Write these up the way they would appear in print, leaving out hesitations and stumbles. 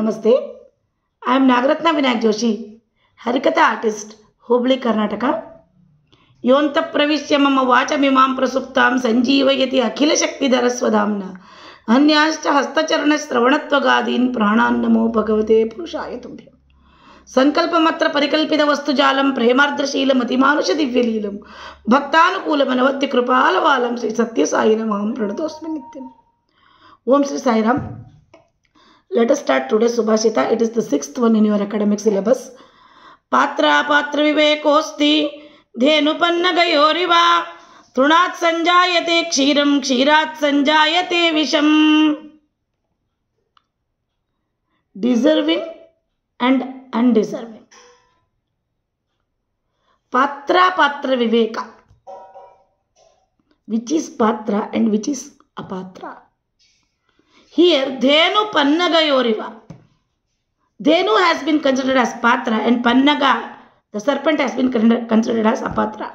Namaste. I am Nagarathna Vinayak Joshi, Harikatha Artist, Hubli, Karnataka. Yonta pravishya mama vacha mimam prasuptam sanjeevayati akhila shakti dharaswadamna. Anyashcha hastacharana sravanatvagadin pranan namo bhagavate purushaya tubhyam. Sankalpamatra parikalpita vastujalam premardrashilam atimanusha divyalilam bhaktanukulam anavadya krupalavalam Sri Satya Sai Namaham pranatosmi nityam. Om Sri Sai Ram. Let us start today's Subhashita. It is the 6th one in your academic syllabus. Patra patra vivekosti dhenupannagayoriva trunat sanjayate kshiram kshirat sanjayate visham. Deserving and undeserving. Patra patra viveka. Which is patra and which is apatra. Here, Dhenu Pannagayoriva. Dhenu has been considered as Patra and Pannaga, the serpent, has been considered as Apatra.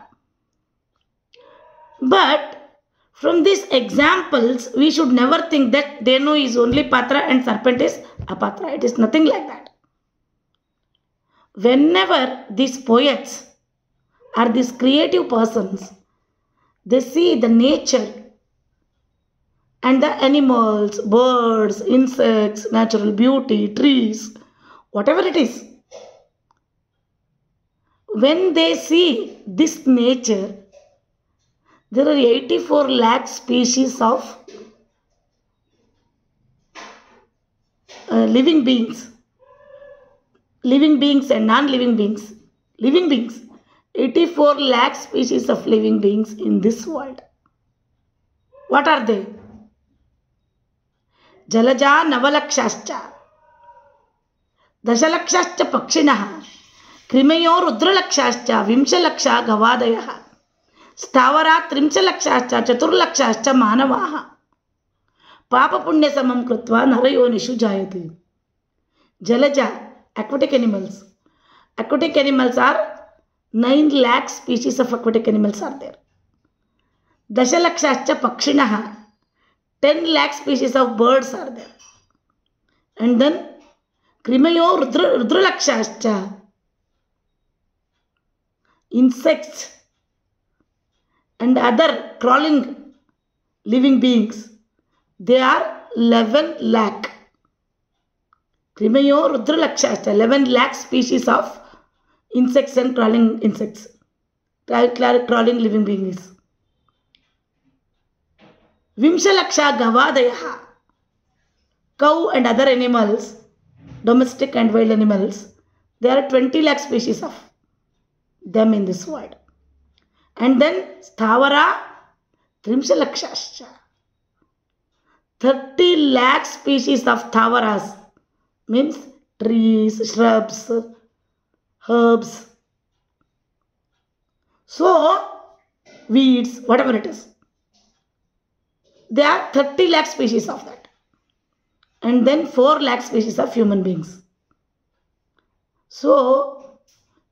But from these examples, we should never think that Dhenu is only Patra and serpent is Apatra. It is nothing like that. Whenever these poets or these creative persons, they see the nature and the animals, birds, insects, natural beauty, trees, whatever it is. When they see this nature, there are 84 lakh species of living beings and non-living beings. Living beings. 84 lakh species of living beings in this world. What are they? Jalaja Navalakshascha, Dashalakshascha Pakshinaha, Krimayo Rudralakshascha, Vimshalaksha Gavadayaha, Stavara Trimshalakshascha, Chaturlakshascha Manavaha, Papa Punya Samam Krutva Narayonishu Jayati. Jalaja, aquatic animals. Aquatic animals are 9 lakh species of aquatic animals are there. Dashalakshascha Pakshinaha, 10 lakh species of birds are there. And then Krimayo Rudralakshascha, insects and other crawling living beings, they are 11 lakh. Krimayo Rudralakshascha, 11 lakh species of insects and crawling insects, crawling living beings. Vimshalaksha Gavadayaha, cow and other animals, domestic and wild animals, there are 20 lakh species of them in this world. And then Sthavara Trimshalakshascha, 30 lakh species of Thavaras, means trees, shrubs, herbs, so weeds, whatever it is. There are 30 lakh species of that. And then 4 lakh species of human beings. So,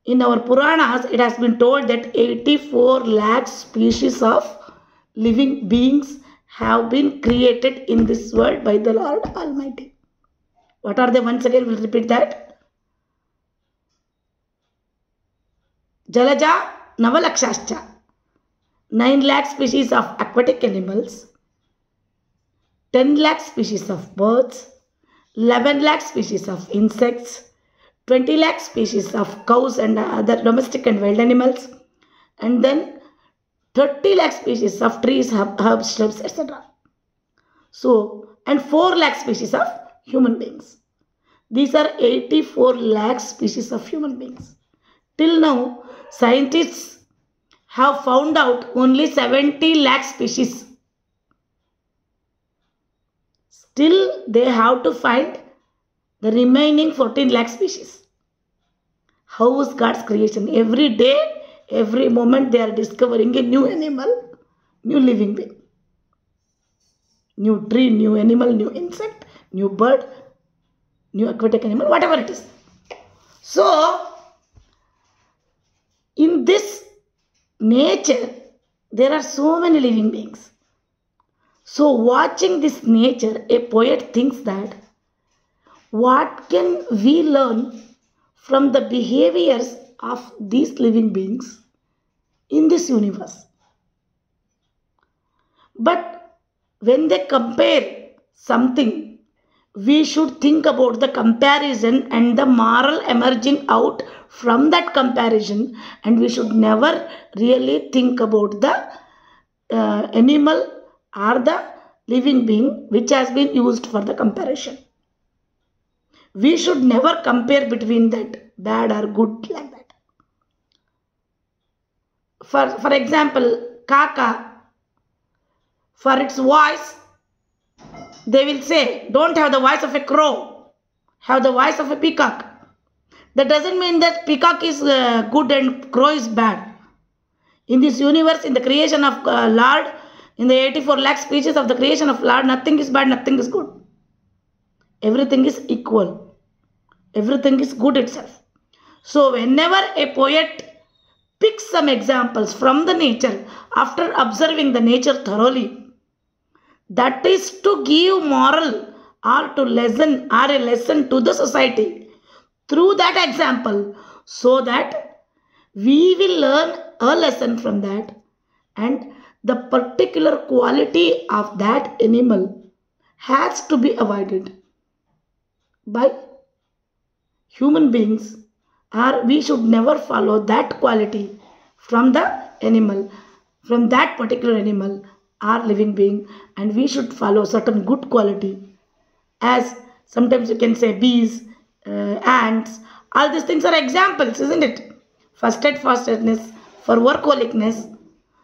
in our Puranas, it has been told that 84 lakh species of living beings have been created in this world by the Lord Almighty. What are they? Once again, we'll repeat that. Jalaja Navalakshascha, 9 lakh species of aquatic animals, 10 lakh species of birds, 11 lakh species of insects, 20 lakh species of cows and other domestic and wild animals, and then 30 lakh species of trees, herbs, shrubs, etc. So, and 4 lakh species of human beings. These are 84 lakh species of human beings. Till now, scientists have found out only 70 lakh species. Still, they have to find the remaining 14 lakh species. How is God's creation? Every day, every moment, they are discovering a new animal, new living being. New tree, new animal, new insect, new bird, new aquatic animal, whatever it is. So, in this nature, there are so many living beings. So watching this nature, a poet thinks that what can we learn from the behaviors of these living beings in this universe? But when they compare something, we should think about the comparison and the moral emerging out from that comparison, and we should never really think about the animal or the living being which has been used for the comparison. We should never compare between that bad or good like that. For example, kaka, for its voice, they will say, don't have the voice of a crow, have the voice of a peacock. That doesn't mean that peacock is good and crow is bad. In this universe, in the creation of Lord, in the 84 lakh species of the creation of Lord, nothing is bad, nothing is good. Everything is equal. Everything is good itself. So whenever a poet picks some examples from the nature after observing the nature thoroughly, that is to give moral or to lesson or a lesson to the society through that example, so that we will learn a lesson from that, and the particular quality of that animal has to be avoided by human beings, or we should never follow that quality from the animal, from that particular animal or living being, and we should follow certain good quality, as sometimes you can say bees, ants, all these things are examples, isn't it? Fastedness, for workaholicness.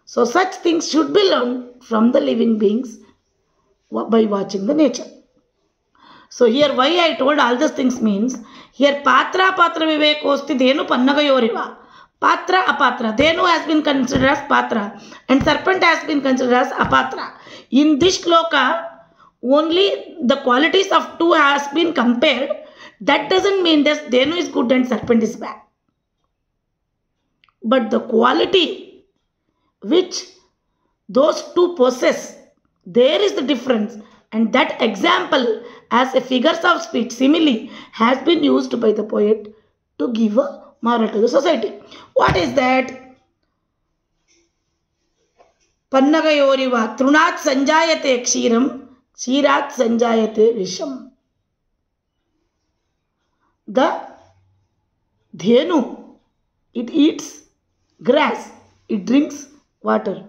So such things should be learned from the living beings by watching the nature. So here why I told all these things means, here patra vivek kosti denu pannagayoriva. Patra apatra. Denu has been considered as patra and serpent has been considered as apatra. In this shloka, only the qualities of two has been compared. That doesn't mean that Denu is good and serpent is bad. But the quality which those two possess, there is the difference, and that example as a figures of speech simile has been used by the poet to give a moral to the society. What is that? Pannagayoriva trunat sanjayate kshiram, kshirat sanjayate visham. The dhenu, it eats grass, it drinks water,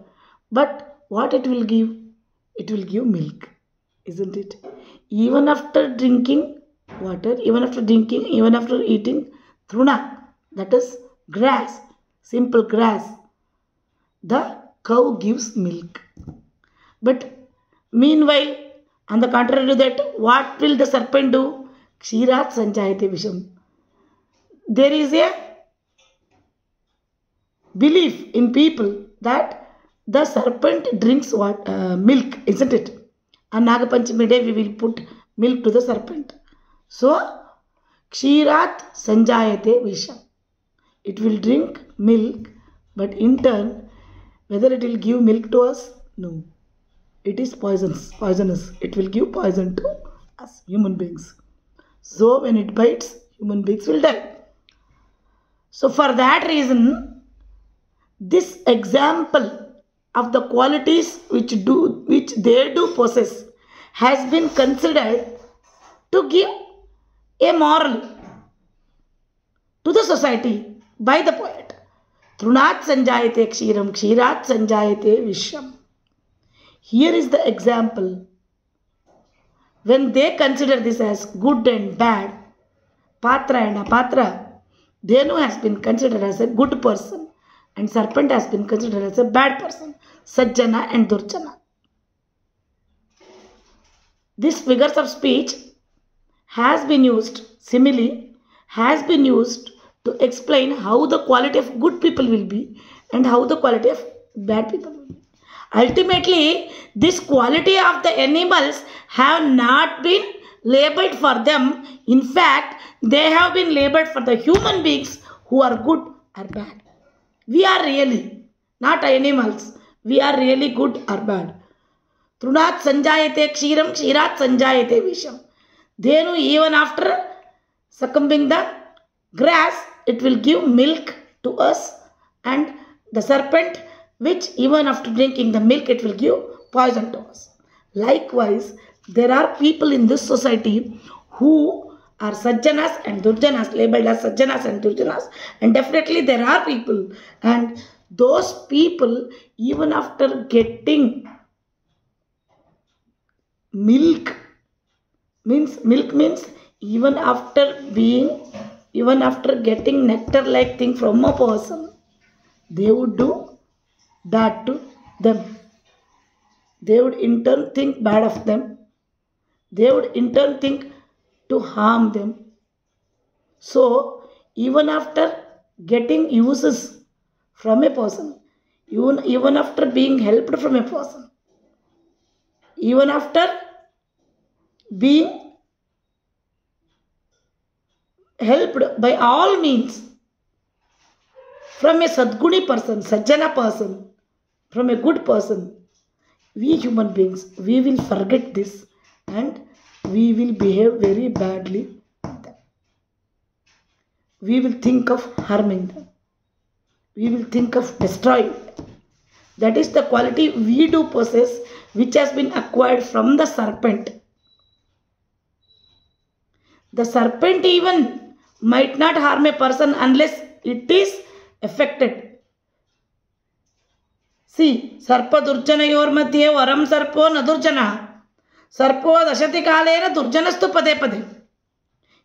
but what it will give? It will give milk, isn't it? Even after drinking water, even after eating truna, that is grass, simple grass, the cow gives milk. But meanwhile, on the contrary to that, what will the serpent do? Kshirat sanjayate visham. There is a belief in people that the serpent drinks milk, isn't it? On Nagapanchami day, we will put milk to the serpent. So, Kshirat sanjayate visham. It will drink milk, but in turn, whether it will give milk to us? No. It is poisonous. It will give poison to us, human beings. So, when it bites, human beings will die. So, for that reason, this example of the qualities which they do possess has been considered to give a moral to the society by the poet. Trunat sanjayate kshiram, kshirat sanjayate visham. Here is the example. When they consider this as good and bad, patra and apatra, Dhenu has been considered as a good person and serpent has been considered as a bad person, sajjana and durjana. This figures of speech has been used, simile has been used to explain how the quality of good people will be and how the quality of bad people will be. Ultimately, this quality of the animals have not been labeled for them. In fact, they have been labeled for the human beings who are good or bad. We are really not animals. We are really good or bad. Trunat sanjayate kshiram, kshirat sanjayate visham. Dhenu, even after succumbing the grass, it will give milk to us, and the serpent, which even after drinking the milk, it will give poison to us. Likewise, there are people in this society who are sajjanas and durjanas, labeled as sajjanas and durjanas, and definitely there are people, and those people, even after getting milk means even after getting nectar like thing from a person, they would do that to them. They would in turn think bad of them. They would in turn think to harm them. So even after getting uses from a person, even after being helped from a person, even after being helped by all means from a Sadguni person, Sajjana person, from a good person, we human beings, we will forget this and we will behave very badly with them. We will think of harming them. We will think of destroying them. That is the quality we do possess, which has been acquired from the serpent. The serpent even might not harm a person unless it is affected. See, sarpa durjanayor madhye varam sarpo na durjana. Sarpo dashati kalena durjanastu pade pade.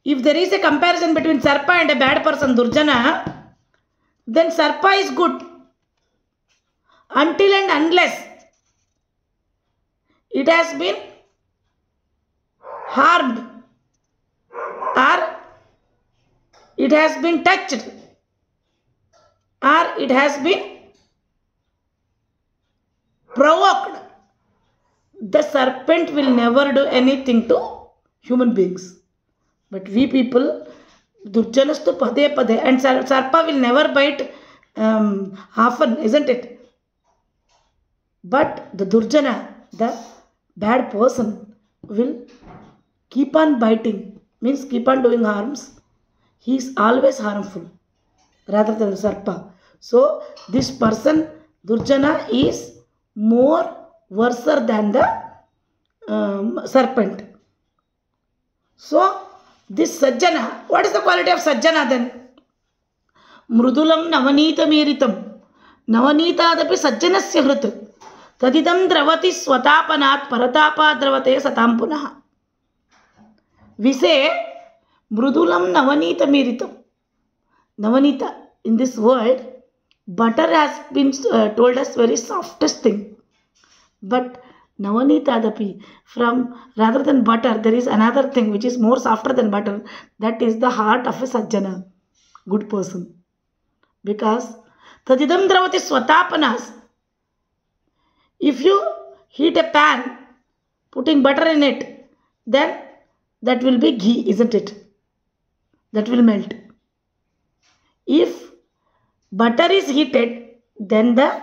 If there is a comparison between sarpa and a bad person, durjana, then sarpa is good. Until and unless it has been harmed or it has been touched or it has been provoked, the serpent will never do anything to human beings. But we people, durjanastu pade pade, and sarpa will never bite often, isn't it? But the durjana, the bad person, will keep on biting, means keep on doing harms. He is always harmful rather than the sarpa. So this person, durjana, is more worse than the serpent. So this sajjana, what is the quality of sajjana then? Mrudulam navanita miritam. Navanita adapi sajjanasya hrit. Tadidam dravati swatapanat paratapa dravate satam punah. We say mrudulam navanita miritam. Navanita, in this world, butter has been told as very softest thing. But navanita adapi, from rather than butter, there is another thing which is more softer than butter. That is the heart of a sajjana, good person. Because tadidam dravati swatapanas. If you heat a pan, putting butter in it, then that will be ghee, isn't it? That will melt. If butter is heated, then the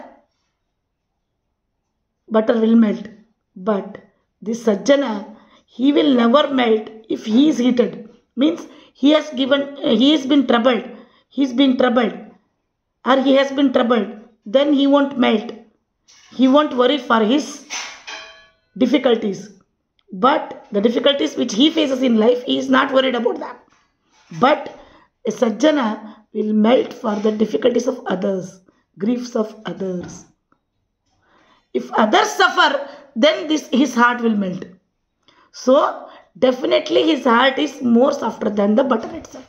butter will melt. But this sajjana, he will never melt if he is heated. Means he has been troubled. He's been troubled. Or he has been troubled. Then he won't melt. He won't worry for his difficulties. But the difficulties which he faces in life, he is not worried about that. But a sajjana will melt for the difficulties of others, griefs of others. If others suffer, then his heart will melt. So definitely his heart is more softer than the butter itself.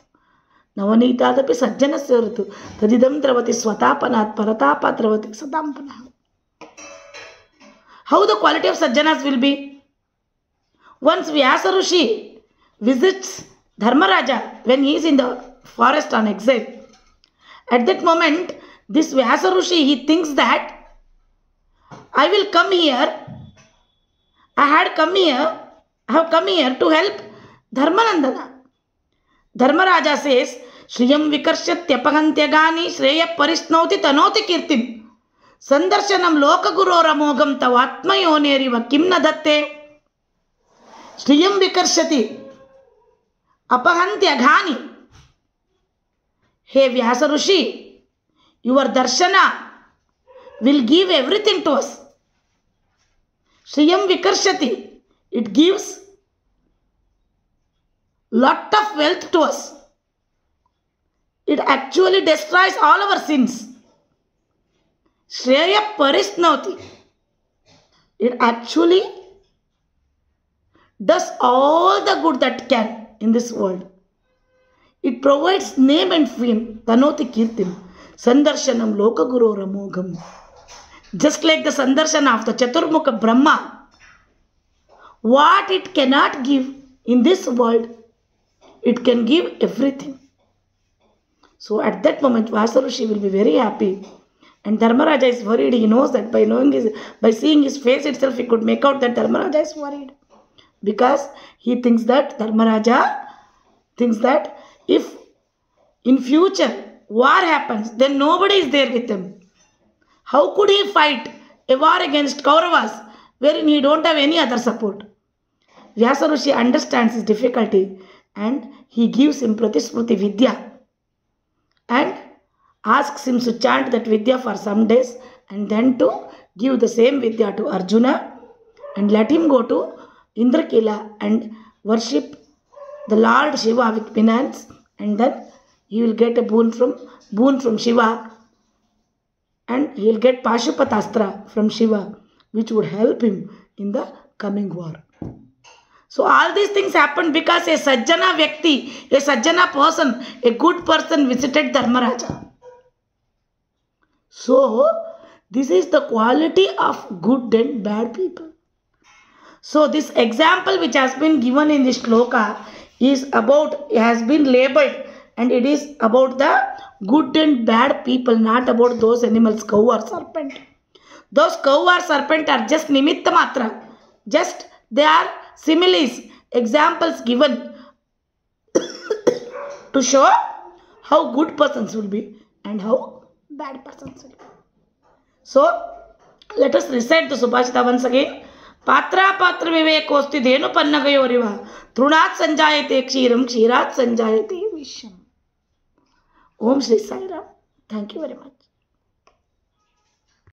Navanitadapi sajjanasya hritu tadidam dravati swatapanat paratapa dravati satam punah. How the quality of sajjanas will be? Once Vyasa Rishi visits Dharmaraja when he is in the forest on exile. At that moment, this Vyasa Rishi, he thinks that I will come here. I have come here to help Dharmanandana. Dharmaraja says, Shriyam vikarshyatyapahantya shreya parishnauti tanoti kirtim. Sandarshanam lokagurora tavatma yoneriva kim nadatte. Shriyam vikarshati. Apahantyagani. Hey Vyasa Rishi, your darshana will give everything to us. Shriyam Vikarshati, it gives lot of wealth to us. It actually destroys all our sins. Shreya Parishnoti, it actually does all the good that can in this world. It provides name and fame. Tanoti Kirtim. Sandarshanam Lokaguru Ramogam. Just like the Sandarshana of the Chaturmukha Brahma. What it cannot give in this world, it can give everything. So at that moment, Vyasa Rishi will be very happy. And Dharmaraja is worried. He knows that by seeing his face itself, he could make out that Dharmaraja is worried. Because he thinks that Dharmaraja thinks that if in future war happens, then nobody is there with him. How could he fight a war against Kauravas wherein he don't have any other support? Vyasa Rishi understands his difficulty and he gives him Pratismruti Vidya and asks him to chant that Vidya for some days and then to give the same Vidya to Arjuna and let him go to Indrakila and worship the Lord Shiva with penance, and then he will get a boon from Shiva, and he will get Pashupatastra from Shiva, which would help him in the coming war. So all these things happened because a Sajjana Vyakti, a Sajjana person, a good person visited Dharmaraja. So this is the quality of good and bad people. So this example which has been given in this shloka has been labeled, and it is about the good and bad people, not about those animals, cow or serpent. Those cow or serpent are just nimitta matra. Just they are similes, examples given to show how good persons will be and how bad persons will be. So let us recite the Subhashita once again. Patra patra vivekosti dhenu pannagayoriva trunat sanjayate kshiram kshirat sanjayate visham. Om Shri Sai Ram. Thank you very much.